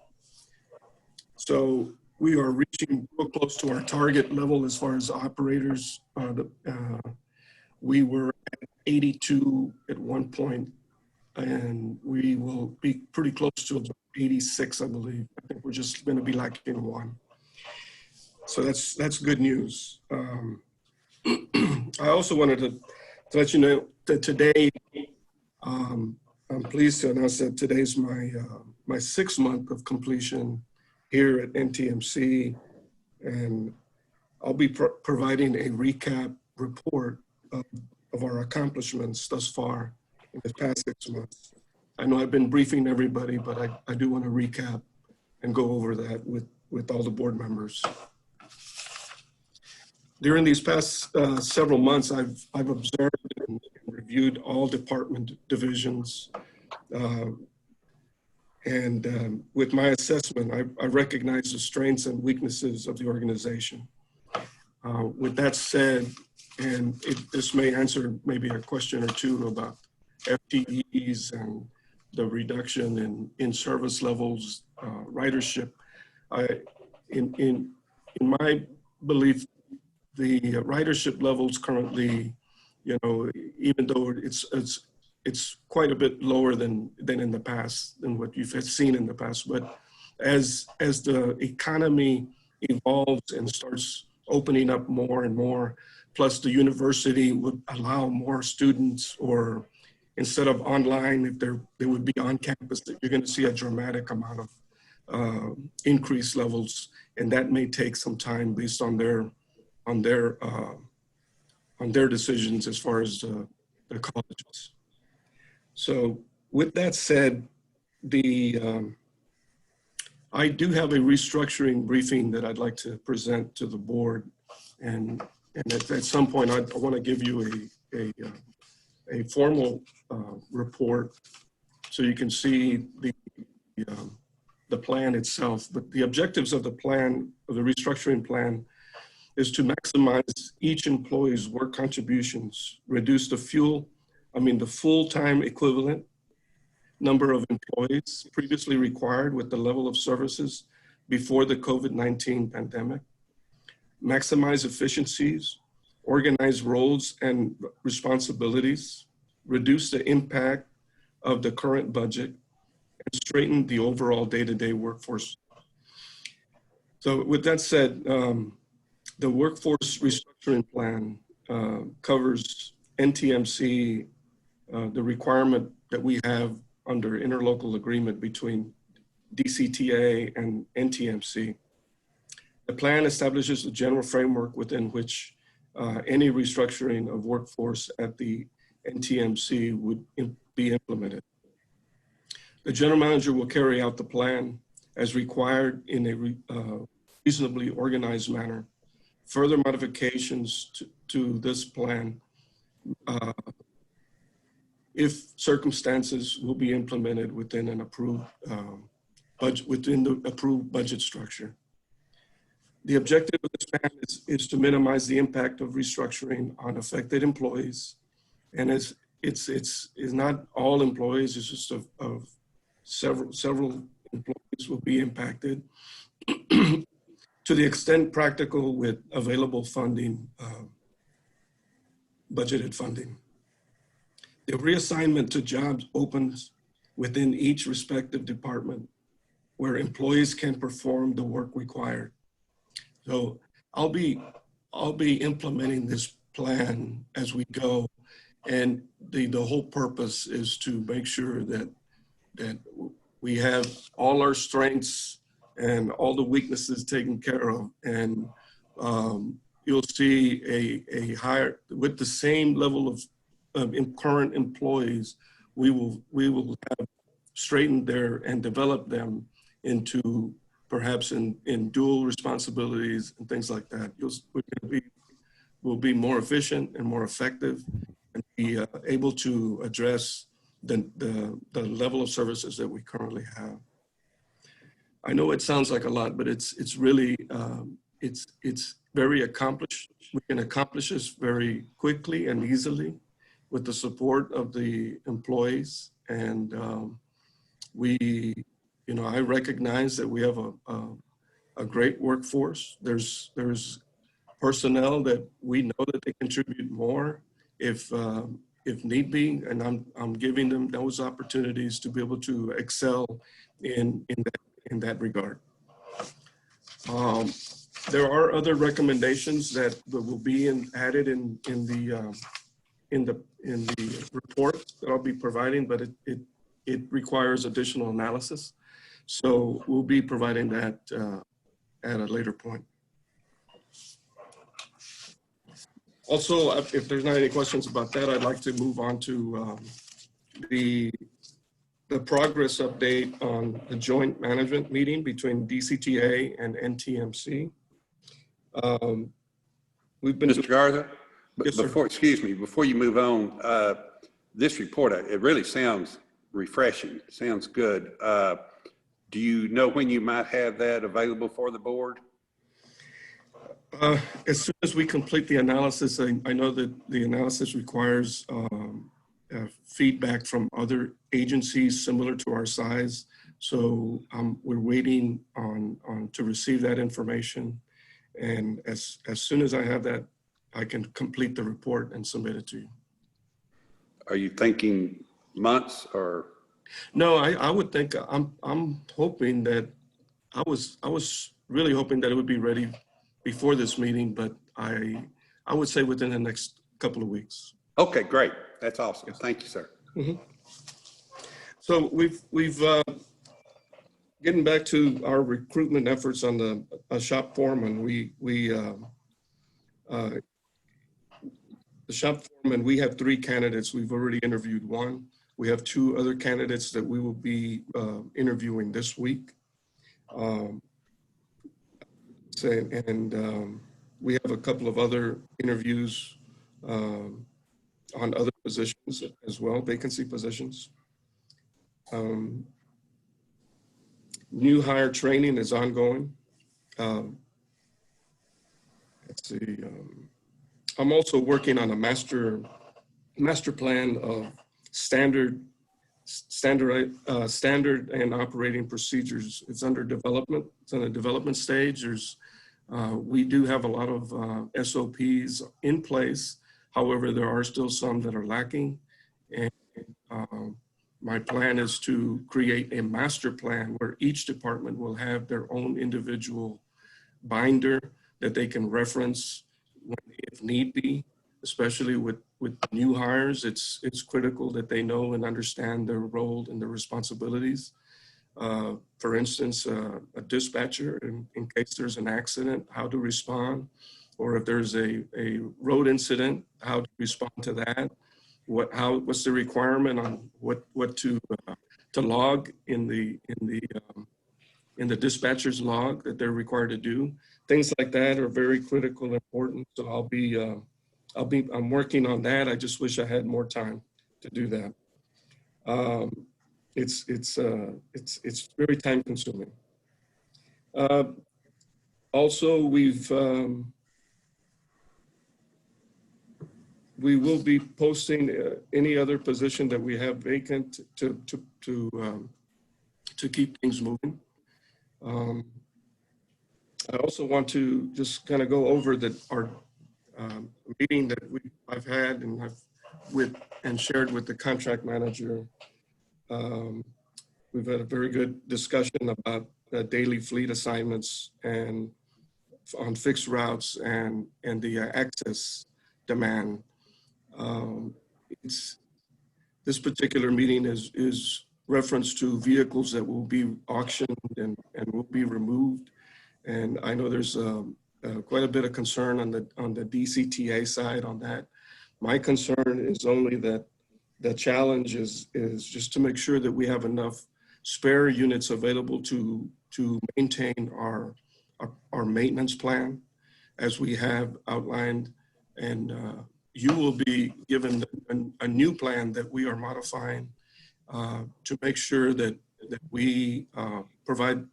So we are reaching real close to our target level as far as operators. We were at 82 at one point, and we will be pretty close to 86, I believe. I think we're just going to be lacking one. So that's good news. I also wanted to let you know that today, I'm pleased to announce that today's my 6th month of completion here at NTMC, and I'll be providing a recap report of our accomplishments thus far in the past 6 months. I know I've been briefing everybody, but I do want to recap and go over that with all the board members. During these past several months, I've observed and reviewed all department divisions. With my assessment, I recognize the strengths and weaknesses of the organization. With that said, and this may answer maybe a question or two about FTEs and the reduction in service levels, ridership. In my belief, the ridership levels currently, even though it's quite a bit lower than in the past, than what you've seen in the past. But as the economy evolves and starts opening up more and more, plus the university would allow more students, or instead of online, if they would be on campus, you're going to see a dramatic amount of increased levels, and that may take some time based on their decisions as far as the colleges. So with that said, I do have a restructuring briefing that I'd like to present to the board. And at some point, I want to give you a formal report so you can see the plan itself. But the objectives of the plan, of the restructuring plan, is to maximize each employee's work contributions, reduce the full-time equivalent number of employees previously required with the level of services before the COVID-19 pandemic, maximize efficiencies, organize roles and responsibilities, reduce the impact of the current budget, and straighten the overall day-to-day workforce. So with that said, the workforce restructuring plan covers NTMC, the requirement that we have under interlocal agreement between DCTA and NTMC. The plan establishes the general framework within which any restructuring of workforce at the NTMC would be implemented. The general manager will carry out the plan as required in a reasonably organized manner. Further modifications to this plan, if circumstances, will be implemented within an approved budget, within the approved budget structure. The objective of this plan is to minimize the impact of restructuring on affected employees, and it's not all employees. It's just of several employees will be impacted. To the extent practical with available funding, budgeted funding. The reassignment to jobs opens within each respective department where employees can perform the work required. So I'll be implementing this plan as we go, and the whole purpose is to make sure that we have all our strengths and all the weaknesses taken care of. And you'll see a higher, with the same level of current employees, we will have straightened and developed them into perhaps in dual responsibilities and things like that. We'll be more efficient and more effective and be able to address the level of services that we currently have. I know it sounds like a lot, but it's really, it's very accomplished. We can accomplish this very quickly and easily with the support of the employees. And I recognize that we have a great workforce. There's personnel that we know that they contribute more if need be, and I'm giving them those opportunities to be able to excel in that regard. There are other recommendations that will be added in the report that I'll be providing, but it requires additional analysis. So we'll be providing that at a later point. Also, if there's not any questions about that, I'd like to move on to the progress update on the joint management meeting between DCTA and NTMC. We've been— Mr. Garza, Yes, sir. before you move on, this report, it really sounds refreshing, sounds good. Do you know when you might have that available for the board? As soon as we complete the analysis, I know that the analysis requires feedback from other agencies similar to our size. So we're waiting on to receive that information. And as soon as I have that, I can complete the report and submit it to you. Are you thinking months or? No, I would think, I'm hoping that, I was really hoping that it would be ready before this meeting, but I would say within the next couple of weeks. Okay, great. That's awesome. Yes. Thank you, sir. Mm-hmm. So we've getting back to our recruitment efforts on the shop foreman. The shop foreman, we have 3 candidates. We've already interviewed 1. We have 2 other candidates that we will be interviewing this week. Um, we have a couple of other interviews on other positions as well, vacancy positions. New hire training is ongoing. Let's see. I'm also working on a master plan of standard and operating procedures. It's under development. It's in a development stage. We do have a lot of SOPs in place. However, there are still some that are lacking. And my plan is to create a master plan where each department will have their own individual binder that they can reference if need be, especially with new hires. It's critical that they know and understand their role and their responsibilities. For instance, a dispatcher, in case there's an accident, how to respond, or if there's a road incident, how to respond to that. What's the requirement on what to log in the dispatcher's log that they're required to do. Things like that are very critical and important. So I'm working on that. I just wish I had more time to do that. It's very time consuming. Also, we will be posting any other position that we have vacant to keep things moving. I also want to just kind of go over our meeting that I've had and shared with the contract manager. We've had a very good discussion about daily fleet assignments and on fixed routes and the access demand. This particular meeting is reference to vehicles that will be auctioned and will be removed. And I know there's quite a bit of concern on the DCTA side on that. My concern is only that the challenge is just to make sure that we have enough spare units available to maintain our maintenance plan as we have outlined. And you will be given a new plan that we are modifying to make sure that we provide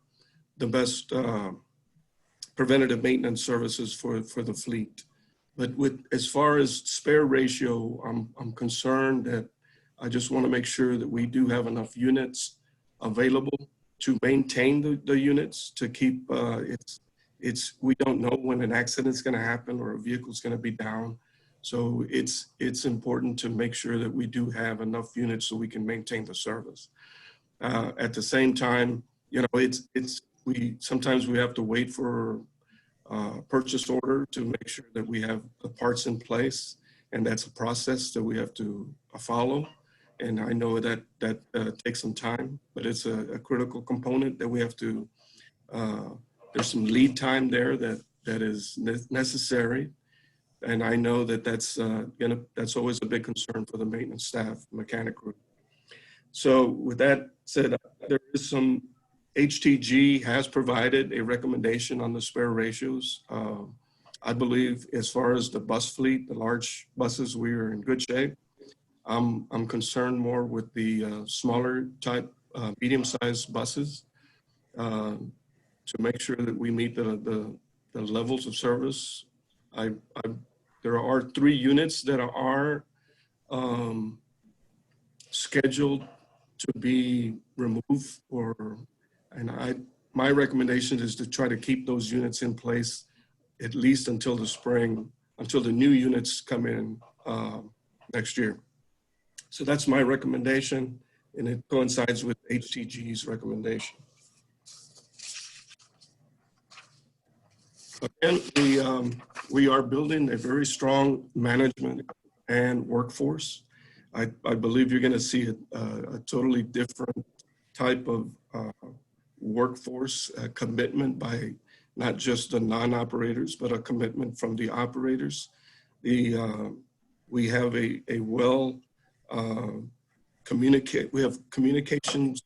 the best preventative maintenance services for the fleet. But as far as spare ratio, I'm concerned that I just want to make sure that we do have enough units available to maintain the units, to keep we don't know when an accident is going to happen or a vehicle is going to be down. So it's important to make sure that we do have enough units so we can maintain the service. At the same time, sometimes we have to wait for purchase order to make sure that we have the parts in place, and that's a process that we have to follow. And I know that takes some time, but it's a critical component that we have to. There's some lead time there that is necessary, and I know that's always a big concern for the maintenance staff, mechanic group. So with that said, there is some. HTG has provided a recommendation on the spare ratios. I believe as far as the bus fleet, the large buses, we are in good shape. I'm concerned more with the smaller type, medium-sized buses to make sure that we meet the levels of service. There are 3 units that are scheduled to be removed my recommendation is to try to keep those units in place at least until the spring, until the new units come in next year. So that's my recommendation, and it coincides with HTG's recommendation. Again, we are building a very strong management and workforce. I believe you're going to see a totally different type of workforce commitment by not just the non-operators, but a commitment from the operators. We have we have communications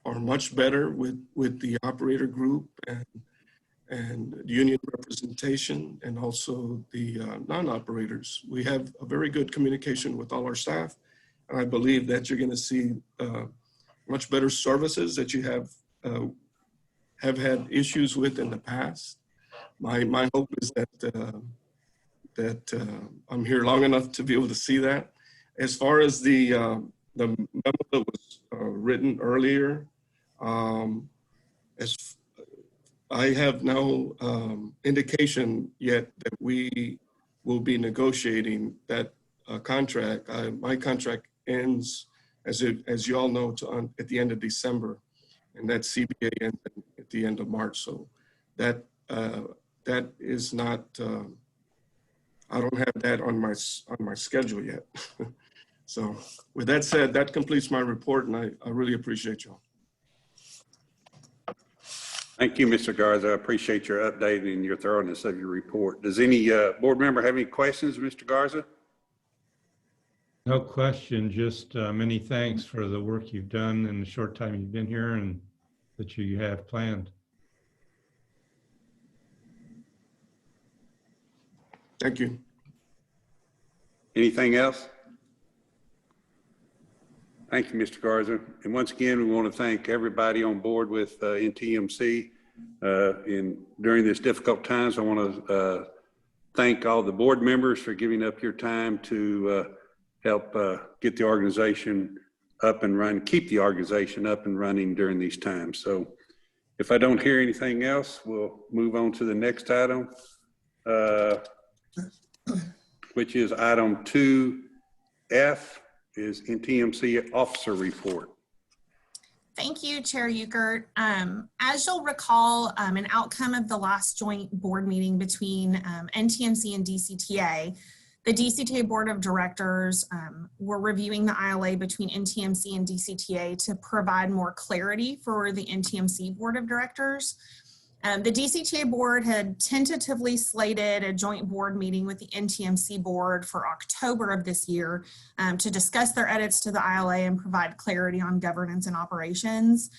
are much better with the operator group and union representation, and also the non-operators. We have a very good communication with all our staff, and I believe that you're going to see much better services that you have had issues with in the past. My hope is that I'm here long enough to be able to see that. As far as the memo that was written earlier, as I have no indication yet that we will be negotiating that contract. My contract ends, as you all know, at the end of December, and that CBA ends at the end of March. So that is not. I don't have that on my schedule yet. So with that said, that completes my report, and I really appreciate you all. Thank you, Mr. Garza. I appreciate your update and your thoroughness of your report. Does any board member have any questions, Mr. Garza? No question, just many thanks for the work you've done in the short time you've been here and that you have planned. Thank you. Anything else? Thank you, Mr. Garza. And once again, we want to thank everybody on board with NTMC. During this difficult times, I want to thank all the board members for giving up your time to help get the organization up and running, keep the organization up and running during these times. So if I don't hear anything else, we'll move on to the next item, which is item 2F. Is NTMC officer report. Thank you, Chair Ukert. As you'll recall, an outcome of the last joint board meeting between NTMC and DCTA, the DCTA Board of Directors were reviewing the ILA between NTMC and DCTA to provide more clarity for the NTMC Board of Directors. The DCTA board had tentatively slated a joint board meeting with the NTMC board for October of this year to discuss their edits to the ILA and provide clarity on governance and operations.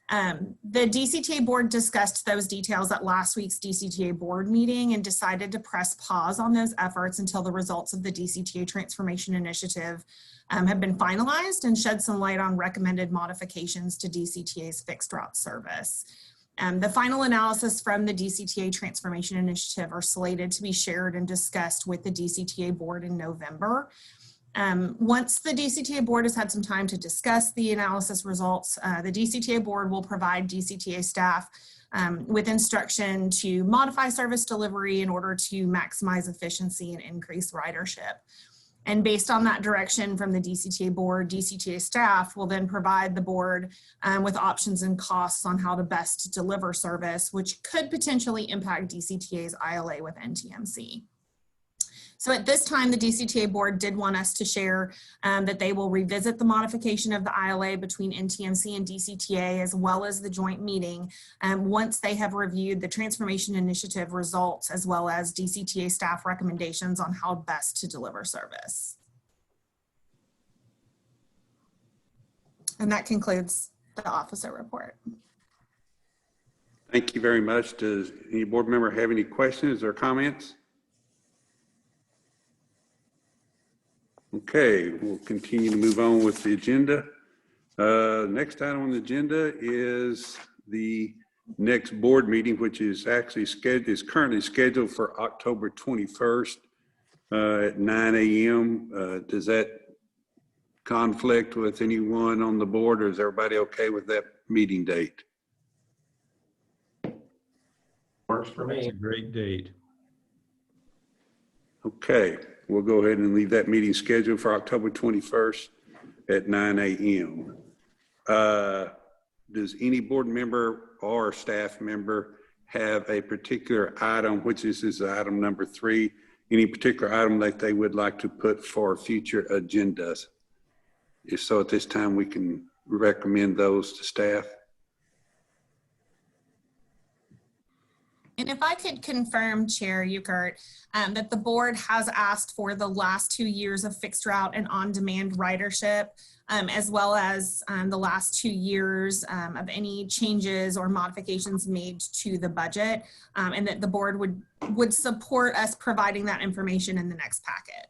The DCTA board discussed those details at last week's DCTA board meeting and decided to press pause on those efforts until the results of the DCTA transformation initiative have been finalized and shed some light on recommended modifications to DCTA's fixed route service. The final analysis from the DCTA Transformation Initiative are slated to be shared and discussed with the DCTA board in November. Once the DCTA board has had some time to discuss the analysis results, the DCTA board will provide DCTA staff with instruction to modify service delivery in order to maximize efficiency and increase ridership. And based on that direction from the DCTA board, DCTA staff will then provide the board with options and costs on how to best deliver service, which could potentially impact DCTA's ILA with NTMC. So at this time, the DCTA board did want us to share that they will revisit the modification of the ILA between NTMC and DCTA, as well as the joint meeting, once they have reviewed the transformation initiative results, as well as DCTA staff recommendations on how best to deliver service. And that concludes the officer report. Thank you very much. Does any board member have any questions or comments? Okay, we'll continue to move on with the agenda. Next item on the agenda is the next board meeting, which is actually currently scheduled for October 21st at 9 a.m. Does that conflict with anyone on the board, or is everybody okay with that meeting date? Works for It's me. a great date. Okay, we'll go ahead and leave that meeting scheduled for October 21st at 9 a.m. Does any board member or staff member have a particular item, which is item number 3, any particular item that they would like to put for future agendas? If so, at this time, we can recommend those to staff. And if I could confirm, Chair Ukert, that the board has asked for the last 2 years of fixed route and on-demand ridership, as well as the last 2 years of any changes or modifications made to the budget, and that the board would support us providing that information in the next packet.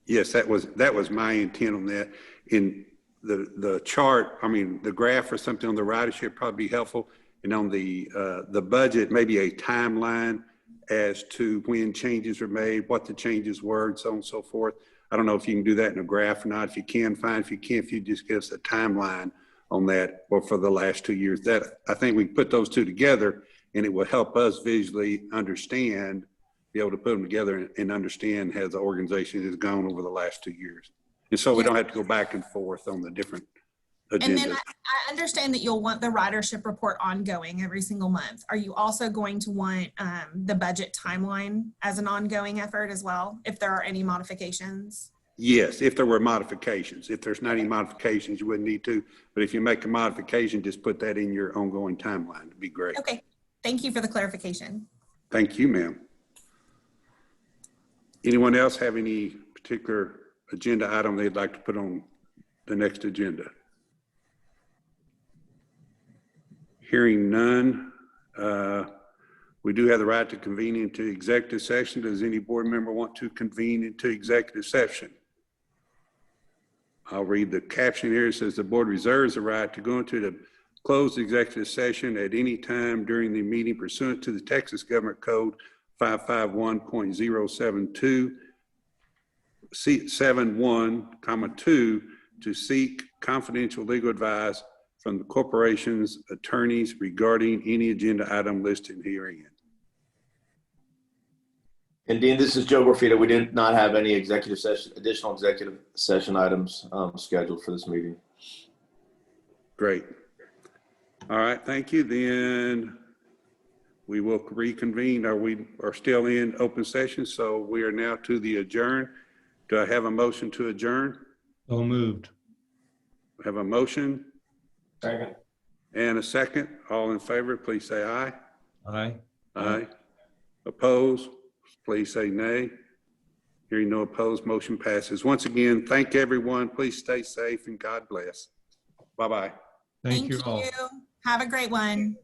Yes, that was my intent on that. In the chart, I mean, the graph or something on the ridership probably be helpful. And on the budget, maybe a timeline as to when changes were made, what the changes were, and so on and so forth. I don't know if you can do that in a graph or not. If you can, fine. If you can't, if you just give us a timeline on that or for the last 2 years, that I think we can put those two together and it will help us visually understand, be able to put them together and understand how the organization has gone over the last 2 years. And so we don't have to go back and forth on the different agendas. And then I understand that you'll want the ridership report ongoing every single month. Are you also going to want the budget timeline as an ongoing effort as well, if there are any modifications? Yes, if there were modifications. If there's not any modifications, you wouldn't need to. But if you make a modification, just put that in your ongoing timeline. It'd be great. Okay, thank you for the clarification. Thank you, ma'am. Anyone else have any particular agenda item they'd like to put on the next agenda? Hearing none, we do have the right to convene into executive session. Does any board member want to convene into executive session? I'll read the caption here. It says the board reserves the right to go into the closed executive session at any time during the meeting pursuant to the Texas Government Code 551.072 C71(2) to seek confidential legal advice from the corporation's attorneys regarding any agenda item listed herein. And Dean, this is Joe Gorfita. We did not have any additional executive session items scheduled for this meeting. Great. All right, thank you. Then we will reconvene. We are still in open session, so we are now to the adjourn. Do I have a motion to adjourn? So moved. Have a motion? Second. And a second. All in favor, please say aye. Aye. Aye. Opposed? Please say nay. Hearing no opposed, motion passes. Once again, thank everyone. Please stay safe and God bless. Bye-bye. Thank you all. Have a great one.